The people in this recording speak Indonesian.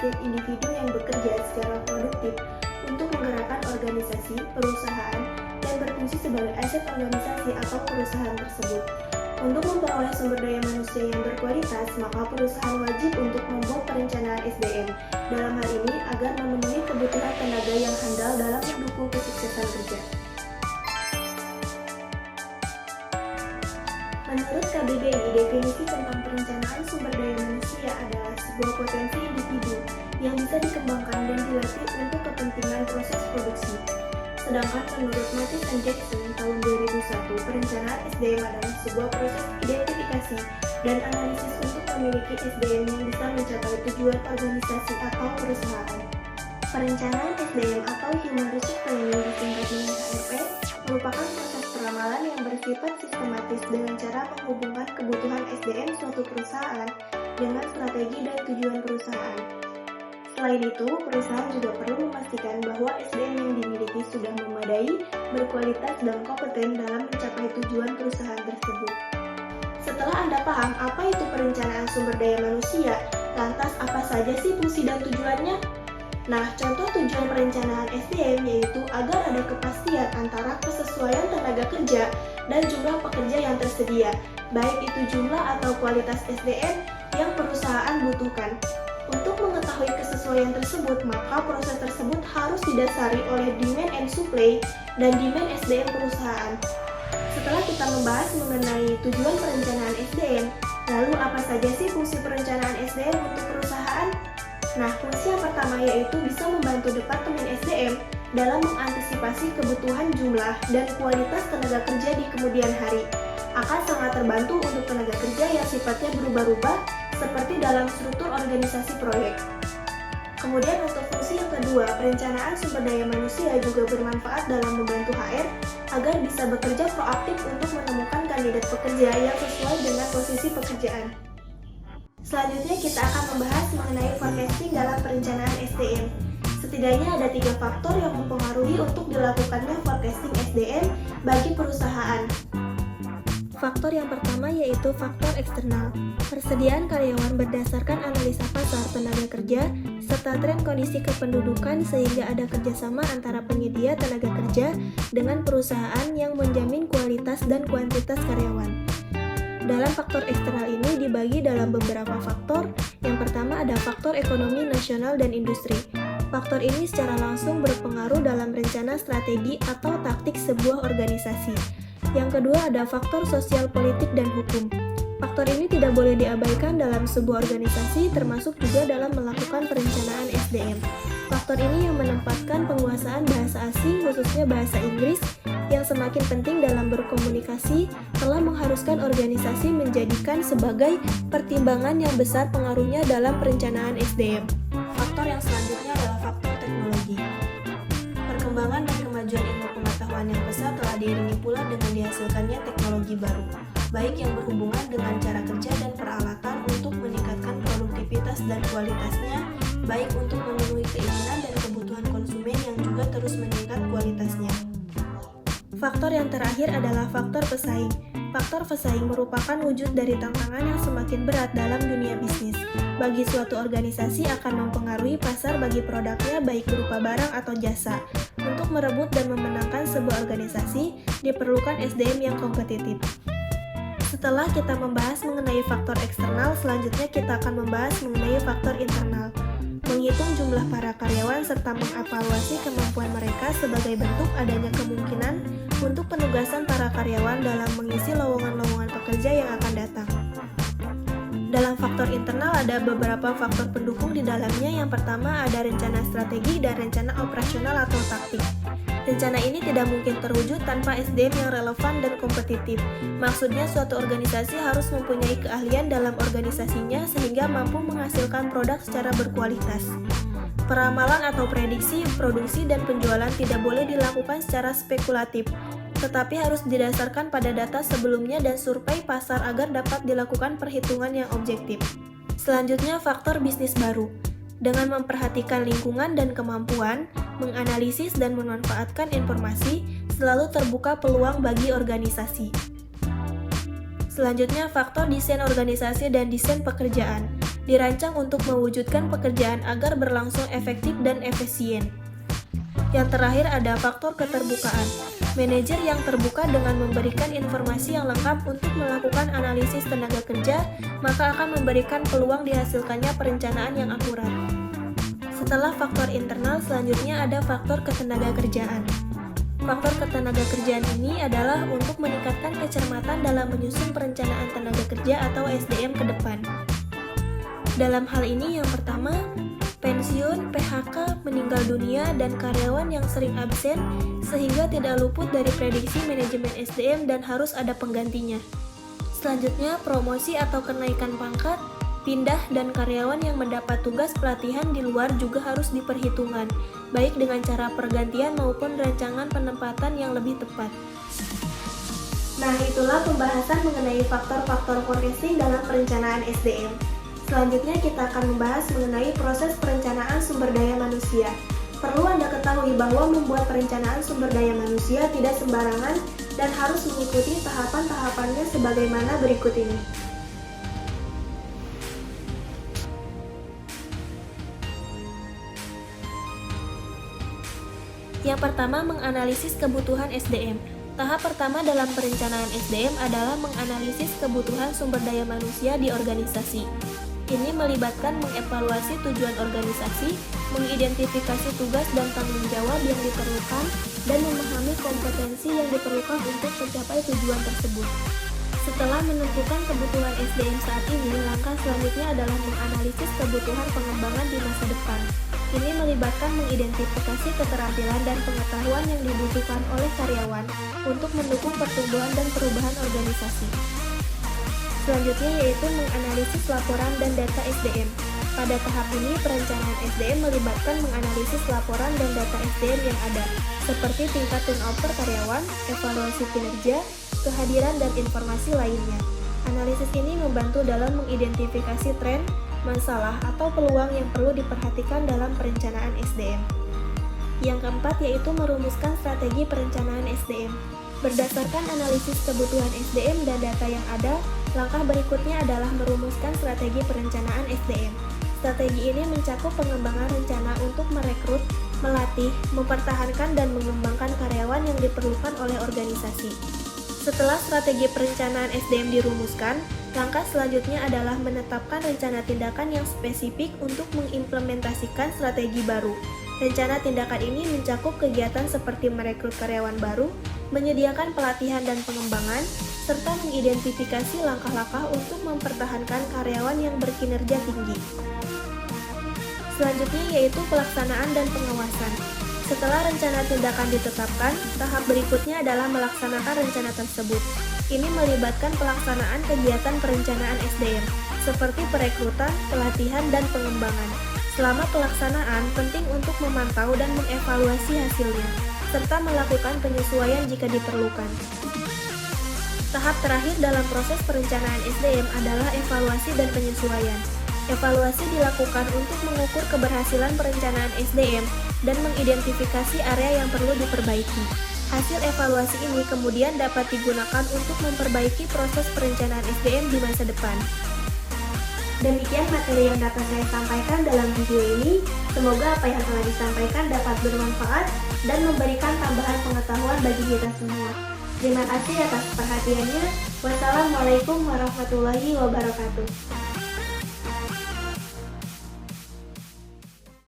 setiap individu yang bekerja secara produktif untuk menggerakkan organisasi, perusahaan, dan berfungsi sebagai aset organisasi atau perusahaan tersebut. Untuk memperoleh sumber daya manusia yang berkualitas, maka perusahaan wajib untuk membuat perencanaan SDM. Dalam hal ini, agar memenuhi kebutuhan tenaga yang handal dalam mendukung kesuksesan kerja. Menurut KBBI, definisi tentang perencanaan sumber daya manusia adalah sebuah potensi individu yang bisa dikembangkan dan dilatih untuk kepentingan proses produksi. Sedangkan menurut Mattis and Jackson tahun 2001, perencanaan SDM adalah sebuah proses identifikasi dan analisis untuk memiliki SDM yang bisa mencapai tujuan organisasi atau perusahaan. Perencanaan SDM atau Human Resource Planning disingkat dengan HRP merupakan proses peramalan yang bersifat sistematis dengan cara menghubungkan kebutuhan SDM suatu perusahaan dengan strategi dan tujuan perusahaan. Selain itu, perusahaan juga perlu memastikan bahwa SDM yang dimiliki sudah memadai, berkualitas, dan kompeten dalam mencapai tujuan perusahaan tersebut. Setelah Anda paham apa itu perencanaan sumber daya manusia, lantas apa saja sih fungsi dan tujuannya? Nah, contoh tujuan perencanaan SDM yaitu agar ada kepastian antara kesesuaian tenaga kerja dan jumlah pekerja yang tersedia, baik itu jumlah atau kualitas SDM yang perusahaan butuhkan. Untuk mengetahui kesesuaian tersebut, maka proses tersebut harus didasari oleh demand and supply dan demand SDM perusahaan. Setelah kita membahas mengenai tujuan perencanaan SDM, lalu apa saja sih fungsi perencanaan SDM untuk perusahaan? Nah, fungsi yang pertama yaitu bisa membantu Departemen SDM dalam mengantisipasi kebutuhan jumlah dan kualitas tenaga kerja di kemudian hari. Akan sangat terbantu untuk tenaga kerja yang sifatnya berubah-ubah seperti dalam struktur organisasi proyek. Kemudian untuk fungsi yang kedua, perencanaan sumber daya manusia juga bermanfaat dalam membantu HR agar bisa bekerja proaktif untuk menemukan kandidat pekerja yang sesuai dengan posisi pekerjaan. Selanjutnya kita akan membahas mengenai forecasting dalam perencanaan SDM. Setidaknya ada 3 faktor yang mempengaruhi untuk dilakukannya forecasting SDM bagi perusahaan. Faktor yang pertama yaitu faktor eksternal. Persediaan karyawan berdasarkan analisa pasar tenaga kerja serta tren kondisi kependudukan sehingga ada kerjasama antara penyedia tenaga kerja dengan perusahaan yang menjamin kualitas dan kuantitas karyawan. Dalam faktor eksternal ini dibagi dalam beberapa faktor. Yang pertama ada faktor ekonomi nasional dan industri. Faktor ini secara langsung berpengaruh dalam rencana strategi atau taktik sebuah organisasi. Yang kedua ada faktor sosial politik dan hukum. Faktor ini tidak boleh diabaikan dalam sebuah organisasi termasuk juga dalam melakukan perencanaan SDM. Faktor ini yang menempatkan penguasaan bahasa asing khususnya bahasa Inggris yang semakin penting dalam berkomunikasi telah mengharuskan organisasi menjadikan sebagai pertimbangan yang besar pengaruhnya dalam perencanaan SDM. Faktor yang selanjutnya adalah faktor teknologi. Perkembangan dan kemajuan ilmu pengetahuan yang pesat telah diiringi pula dengan dihasilkannya teknologi baru, baik yang berhubungan dengan cara kerja dan peralatan untuk meningkatkan produktivitas dan kualitasnya, baik untuk memenuhi keinginan dan kebutuhan konsumen yang juga terus meningkat kualitasnya. Faktor yang terakhir adalah faktor pesaing. Faktor pesaing merupakan wujud dari tantangan yang semakin berat dalam dunia bisnis. Bagi suatu organisasi akan mempengaruhi pasar bagi produknya baik berupa barang atau jasa. Untuk merebut dan memenangkan sebuah organisasi, diperlukan SDM yang kompetitif. Setelah kita membahas mengenai faktor eksternal, selanjutnya kita akan membahas mengenai faktor internal. Menghitung jumlah para karyawan serta mengevaluasi kemampuan mereka sebagai bentuk adanya kemungkinan untuk penugasan para karyawan dalam mengisi lowongan-lowongan pekerja yang akan datang. Dalam faktor internal ada beberapa faktor pendukung di dalamnya. Yang pertama ada rencana strategi dan rencana operasional atau taktik. Rencana ini tidak mungkin terwujud tanpa SDM yang relevan dan kompetitif. Maksudnya suatu organisasi harus mempunyai keahlian dalam organisasinya sehingga mampu menghasilkan produk secara berkualitas. Peramalan atau prediksi, produksi, dan penjualan tidak boleh dilakukan secara spekulatif, tetapi harus didasarkan pada data sebelumnya dan survei pasar agar dapat dilakukan perhitungan yang objektif. Selanjutnya, faktor bisnis baru. Dengan memperhatikan lingkungan dan kemampuan, menganalisis dan memanfaatkan informasi, selalu terbuka peluang bagi organisasi. Selanjutnya, faktor desain organisasi dan desain pekerjaan. dirancang untuk mewujudkan pekerjaan agar berlangsung efektif dan efisien. Yang terakhir ada faktor keterbukaan. Manajer yang terbuka dengan memberikan informasi yang lengkap untuk melakukan analisis tenaga kerja, maka akan memberikan peluang dihasilkannya perencanaan yang akurat. Setelah faktor internal, selanjutnya ada faktor ketenaga kerjaan. Faktor ketenaga kerjaan ini adalah untuk meningkatkan kecermatan dalam menyusun perencanaan tenaga kerja atau SDM ke depan. Dalam hal ini yang pertama, pensiun, PHK, meninggal dunia, dan karyawan yang sering absen sehingga tidak luput dari prediksi manajemen SDM dan harus ada penggantinya. Selanjutnya, promosi atau kenaikan pangkat, pindah, dan karyawan yang mendapat tugas pelatihan di luar juga harus diperhitungkan, baik dengan cara pergantian maupun rancangan penempatan yang lebih tepat. Nah, itulah pembahasan mengenai faktor-faktor forecasting dalam perencanaan SDM. Selanjutnya kita akan membahas mengenai proses perencanaan sumber daya manusia. Perlu Anda ketahui bahwa membuat perencanaan sumber daya manusia tidak sembarangan dan harus mengikuti tahapan-tahapannya sebagaimana berikut ini. Yang pertama, menganalisis kebutuhan SDM. Tahap pertama dalam perencanaan SDM adalah menganalisis kebutuhan sumber daya manusia di organisasi. Ini melibatkan mengevaluasi tujuan organisasi, mengidentifikasi tugas dan tanggung jawab yang diperlukan, dan memahami kompetensi yang diperlukan untuk mencapai tujuan tersebut. Setelah menentukan kebutuhan SDM saat ini, langkah selanjutnya adalah menganalisis kebutuhan pengembangan di masa depan. Ini melibatkan mengidentifikasi keterampilan dan pengetahuan yang dibutuhkan oleh karyawan untuk mendukung pertumbuhan dan perubahan organisasi. Selanjutnya yaitu menganalisis laporan dan data SDM. Pada tahap ini, perencanaan SDM melibatkan menganalisis laporan dan data SDM yang ada, seperti tingkat turnover karyawan, evaluasi kinerja, kehadiran dan informasi lainnya. Analisis ini membantu dalam mengidentifikasi tren, masalah, atau peluang yang perlu diperhatikan dalam perencanaan SDM. Yang keempat yaitu merumuskan strategi perencanaan SDM. Berdasarkan analisis kebutuhan SDM dan data yang ada, langkah berikutnya adalah merumuskan strategi perencanaan SDM. Strategi ini mencakup pengembangan rencana untuk merekrut, melatih, mempertahankan, dan mengembangkan karyawan yang diperlukan oleh organisasi. Setelah strategi perencanaan SDM dirumuskan, langkah selanjutnya adalah menetapkan rencana tindakan yang spesifik untuk mengimplementasikan strategi baru. Rencana tindakan ini mencakup kegiatan seperti merekrut karyawan baru, menyediakan pelatihan dan pengembangan, serta mengidentifikasi langkah-langkah untuk mempertahankan karyawan yang berkinerja tinggi. Selanjutnya yaitu pelaksanaan dan pengawasan. Setelah rencana tindakan ditetapkan, tahap berikutnya adalah melaksanakan rencana tersebut. Ini melibatkan pelaksanaan kegiatan perencanaan SDM, seperti perekrutan, pelatihan, dan pengembangan. Selama pelaksanaan, penting untuk memantau dan mengevaluasi hasilnya, serta melakukan penyesuaian jika diperlukan. Tahap terakhir dalam proses perencanaan SDM adalah evaluasi dan penyesuaian. Evaluasi dilakukan untuk mengukur keberhasilan perencanaan SDM dan mengidentifikasi area yang perlu diperbaiki. Hasil evaluasi ini kemudian dapat digunakan untuk memperbaiki proses perencanaan SDM di masa depan. Demikian materi yang dapat saya sampaikan dalam video ini. Semoga apa yang telah disampaikan dapat bermanfaat dan memberikan tambahan pengetahuan bagi kita semua. Terima kasih atas perhatiannya. Wassalamualaikum warahmatullahi wabarakatuh.